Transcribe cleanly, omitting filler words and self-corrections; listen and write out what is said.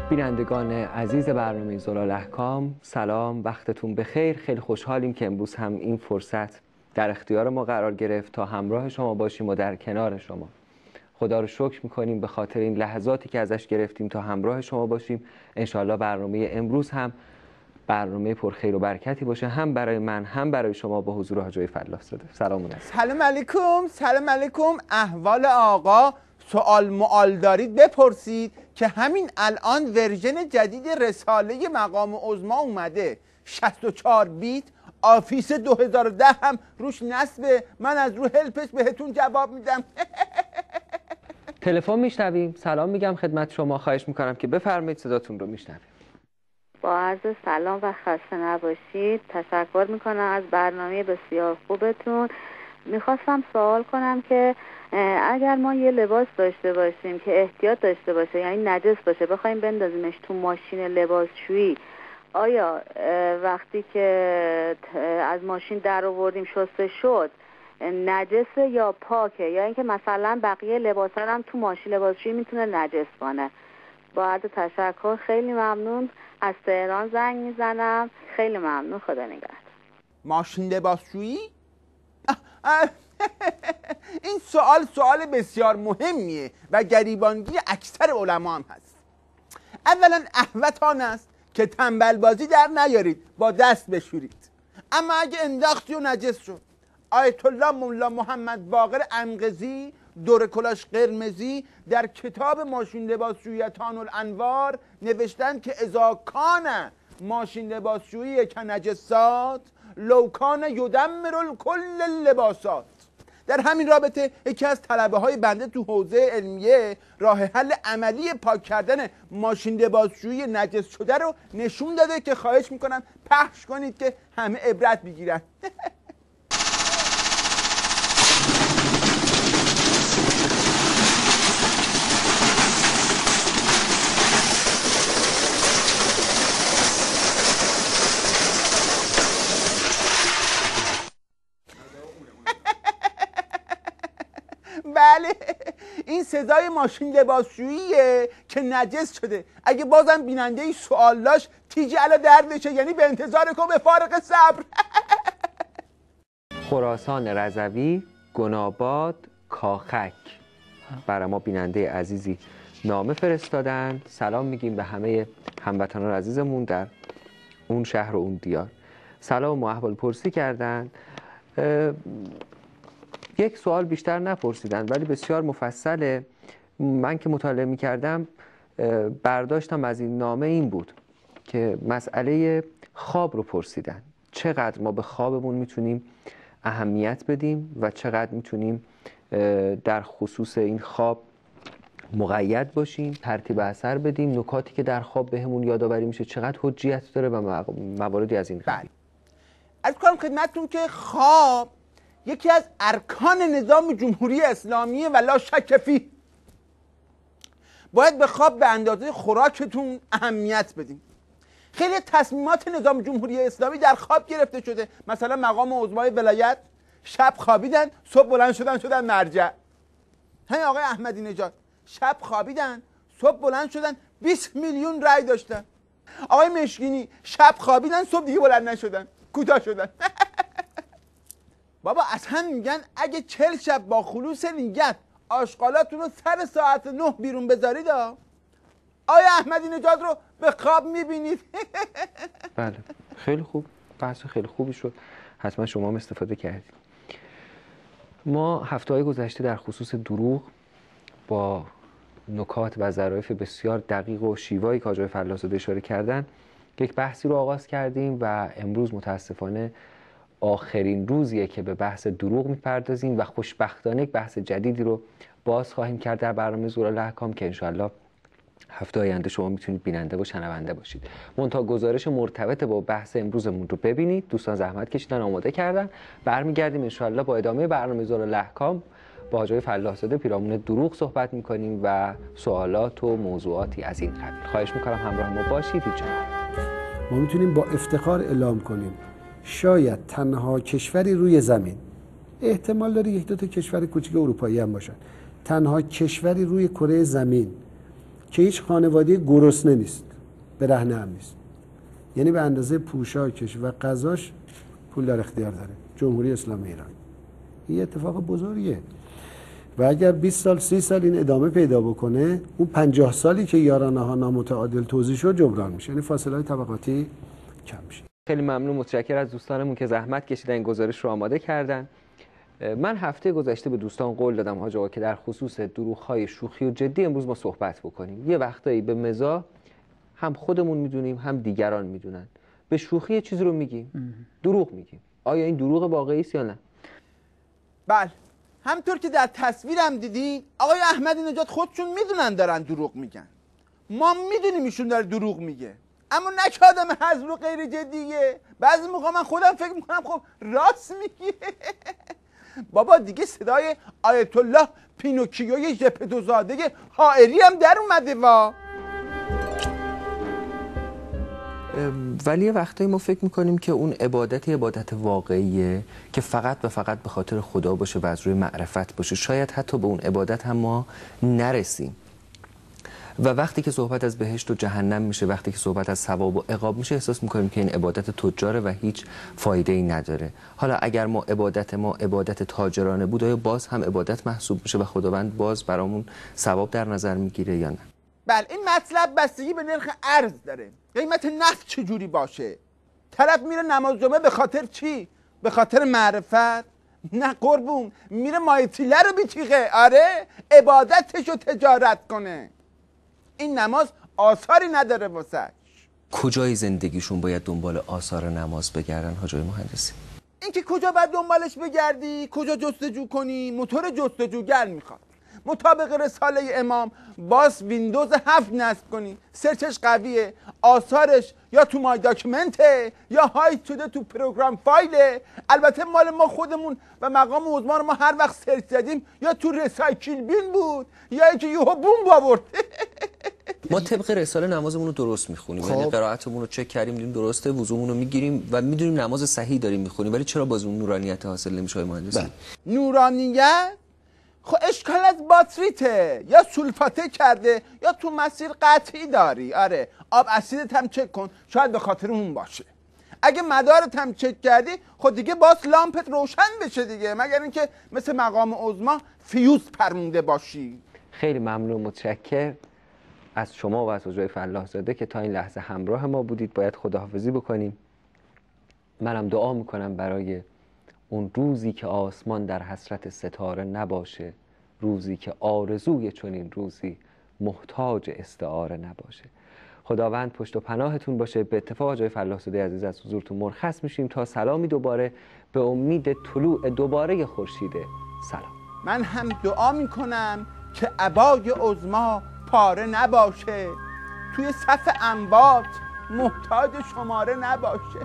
بینندگان عزیز برنامه زلال‌احکام، سلام، وقتتون بخیر. خیلی خوشحالیم که امروز هم این فرصت در اختیار ما قرار گرفت تا همراه شما باشیم و در کنار شما. خدا رو شکر میکنیم به خاطر این لحظاتی که ازش گرفتیم تا همراه شما باشیم. انشاءالله برنامه امروز هم برنامه پرخیر و برکتی باشه، هم برای من هم برای شما، با حضور حاج آقای فلاح‌زاده. سلام علیکم. سلام علیکم. سلام علیکم. احوال آقا؟ سوال معال دارید بپرسید که همین الان ورژن جدید رساله مقام عظما اومده، 64 بیت، آفیس 2010 هم روش نصبه. من از رو هلپش بهتون جواب میدم. تلفن میشنویم. سلام میگم خدمت شما، خواهش میکنم که بفرمایید، صداتون رو میشنویم. با عرض سلام و خسته نباشید. تشکر میکنم از برنامه بسیار خوبتون. میخواستم سوال کنم که اگر ما یه لباس داشته باشیم که احتیاط داشته باشه، یعنی نجس باشه، بخوایم بندازیمش تو ماشین لباسشویی، آیا وقتی که از ماشین در آوردیم شسته شد نجسه یا پاکه، یا اینکه مثلا بقیه لباسا هم تو ماشین لباسشویی میتونه نجس کنه؟ با عرض تشکر، خیلی ممنون. از تهران زنگ میزنم. خیلی ممنون. خدا نگهدار. ماشین لباسشویی؟ این سوال بسیار مهمیه و گریبانگی اکثر علما هم هست. اولا احوط آن است که تنبل بازی در نیارید، با دست بشورید. اما اگه انداختی و نجس شد، آیت الله مولا محمد باقر انقضی دور کلاش قرمزی در کتاب ماشین لباسشوییتان الانوار نوشتن که اذا کان ماشین لباسشویی کنجسات لو کان یدمر الکل اللباسات. در همین رابطه یکی از طلبه های بنده تو حوزه علمیه راه حل عملی پاک کردن ماشین لباسشویی نجس شده رو نشون داده که خواهش میکنم پخش کنید که همه عبرت بگیرن. بله، این صدای ماشین لباسشوییه که نجس شده. اگه بازم بیننده ای سوال داشت تیجی علا دردشه، یعنی به انتظار کن به فارغ صبر. خراسان رضوی، گناباد، کاخک برای ما بیننده عزیزی نامه فرستادن. سلام میگیم به همه هموطنان عزیزمون در اون شهر و اون دیار. سلام و احوال پرسی کردن. یک سوال بیشتر نپرسیدن ولی بسیار مفصله. من که مطالعه می‌کردم برداشتم از این نامه این بود که مسئله خواب رو پرسیدن. چقدر ما به خوابمون میتونیم اهمیت بدیم و چقدر میتونیم در خصوص این خواب مقید باشیم، ترتیب اثر بدیم، نکاتی که در خواب بهمون یادآوری میشه چقدر حجیت داره و مواردی از این قبیل. عرض کنم خدمتتون که خواب یکی از ارکان نظام جمهوری اسلامی و لا شک فیه. باید به خواب به اندازه خوراکتون اهمیت بدیم. خیلی تصمیمات نظام جمهوری اسلامی در خواب گرفته شده. مثلا مقام عظمای ولایت شب خوابیدن، صبح بلند شدن مرجع. همین آقای احمدی نژاد شب خوابیدن، صبح بلند شدن 20 میلیون رأی داشتن. آقای مشکینی شب خوابیدن، صبح دیگه بلند نشدن، کوتاه شدن. بابا اصلا میگن اگه 40 شب با خلوص نیت آشغالاتون رو سر ساعت 9 بیرون بذارید، آیا احمدی نژاد رو به خواب میبینید؟ بله، خیلی خوب، بحث خیلی خوبی شد. حتما شما هم استفاده کردید. ما هفته‌های گذشته در خصوص دروغ با نکات و ظرافت بسیار دقیق و شیوایی که حاج آقای فلاح‌زاده اشاره کردن یک بحثی رو آغاز کردیم و امروز متاسفانه آخرین روزیه که به بحث دروغ میپردازیم و خوشبختانه یک بحث جدیدی رو باز خواهیم کرد در برنامه زلال‌احکام که انشالله هفته آینده شما میتونید بیننده و شنونده باشید. منتها گزارش مرتبط با بحث امروزمون رو ببینید. دوستان زحمت کشیدن، آماده کردن. برمیگردیم انشالله با ادامه برنامه زلال‌احکام با حاج آقای فلاح‌زاده پیرامون دروغ صحبت میکنیم و سوالات و موضوعاتی از این قبیل. خواهش میکنم همراه ما باشید. ما میتونیم با افتخار اعلام کنیم شاید تنها کشوری روی زمین، احتمال داره یک دو تا کشور کوچیک اروپایی هم باشن، تنها کشوری روی کره زمین که هیچ خانواده گرسنه نیست، برهنه هم نیست. یعنی به اندازه پوشاکش و غذاش پول در اختیار داره. جمهوری اسلامی ایران این اتفاق بزرگیه و اگر 20 سال 30 سال این ادامه پیدا بکنه، اون 50 سالی که یارانه ها نامتعادل توزیع شد جبران میشه، یعنی فاصله های طبقاتی کم میشه. خیلی ممنون، متشکرم از دوستانمون که زحمت کشیدن این گزارش رو آماده کردن. من هفته گذشته به دوستان قول دادم حاج آقا که در خصوص دروغ‌های شوخی و جدی امروز ما صحبت بکنیم. یه وقتایی به مزاح هم خودمون میدونیم هم دیگران میدونن، به شوخی یه چیزی رو میگیم، دروغ میگیم. آیا این دروغ واقعی است یا نه؟ بله، همطور که در تصویرم دیدی آقای احمدی نژاد خودشون میدونن دارن دروغ میگن، ما میدونیم ایشون داره دروغ میگه، اما نه که آدم هزل و غیر جدیه. بعضی موقع من خودم فکر میکنم خب راست میگه. بابا دیگه صدای آیت الله پینوکیوی ژپتوزاده حائری هم در اومده وا. ولی یه وقتایی ما فکر میکنیم که اون عبادت واقعیه که فقط و فقط به خاطر خدا باشه و از روی معرفت باشه. شاید حتی به اون عبادت هم ما نرسیم و وقتی که صحبت از بهشت و جهنم میشه، وقتی که صحبت از ثواب و عقاب میشه، احساس میکنیم که این عبادت تجاره و هیچ فایده ای نداره. حالا اگر ما عبادت تاجرانه بود، آیا باز هم عبادت محسوب میشه و خداوند باز برامون ثواب در نظر میگیره یا نه؟ بله، این مطلب بستگی به نرخ ارز داره. قیمت نفت چجوری باشه؟ طرف میره نماز جمعه به خاطر چی؟ به خاطر معرفت؟ نه قربون، میره مایتیله رو بیتیغه. آره، عبادتشو تجارت کنه. این نماز آثاری نداره واسش. کجای زندگیشون باید دنبال آثار نماز بگردن حاجای مهندسی؟ این که کجا باید دنبالش بگردی، کجا جستجو کنی، موتور جستجوگر میخواد. مطابق رساله امام باز ویندوز 7 نصب کنی، سرچش قویه، آثارش یا تو مای داکیومنته یا هایت شده تو پروگرام فایله. البته مال ما خودمون و مقام عظما رو ما هر وقت سرچ زدیم یا تو ریسایکل بین بود یا اینکه یهو بمب آورد. ما طبق رساله نمازمون رو درست میخونیم، یعنی قرائتمون رو چک کردیم، دیدیم درسته، وضومون رو میگیریم و میدونیم نماز صحیح داریم میخونیم، ولی چرا باز اون نورانیت حاصل نمیشه مهندسی؟ نورانیت خب اشکال از باتریته، یا سولفاته کرده یا تو مسیر قطعی داری. آره، آب اسیدت هم چک کن، شاید به خاطر اون باشه. اگه مدارت هم چک کردی خب دیگه باز لامپت روشن بشه دیگه، مگر اینکه مثل مقام عظما فیوز پرمونده باشی. خیلی ممنون، متشکر از شما و از حجای فلاح زاده که تا این لحظه همراه ما بودید. باید خداحافظی بکنیم. منم دعا میکنم برای اون روزی که آسمان در حسرت ستاره نباشه، روزی که آرزوی چنین روزی محتاج استعاره نباشه. خداوند پشت و پناهتون باشه. به اتفاق جای فلاح زاده عزیز از حضورتون مرخص میشیم تا سلامی دوباره، به امید طلوع دوباره خورشید سلام. من هم دعا میکنم که عبای عظما پاره نباشه، توی صف اموات محتاج شماره نباشه.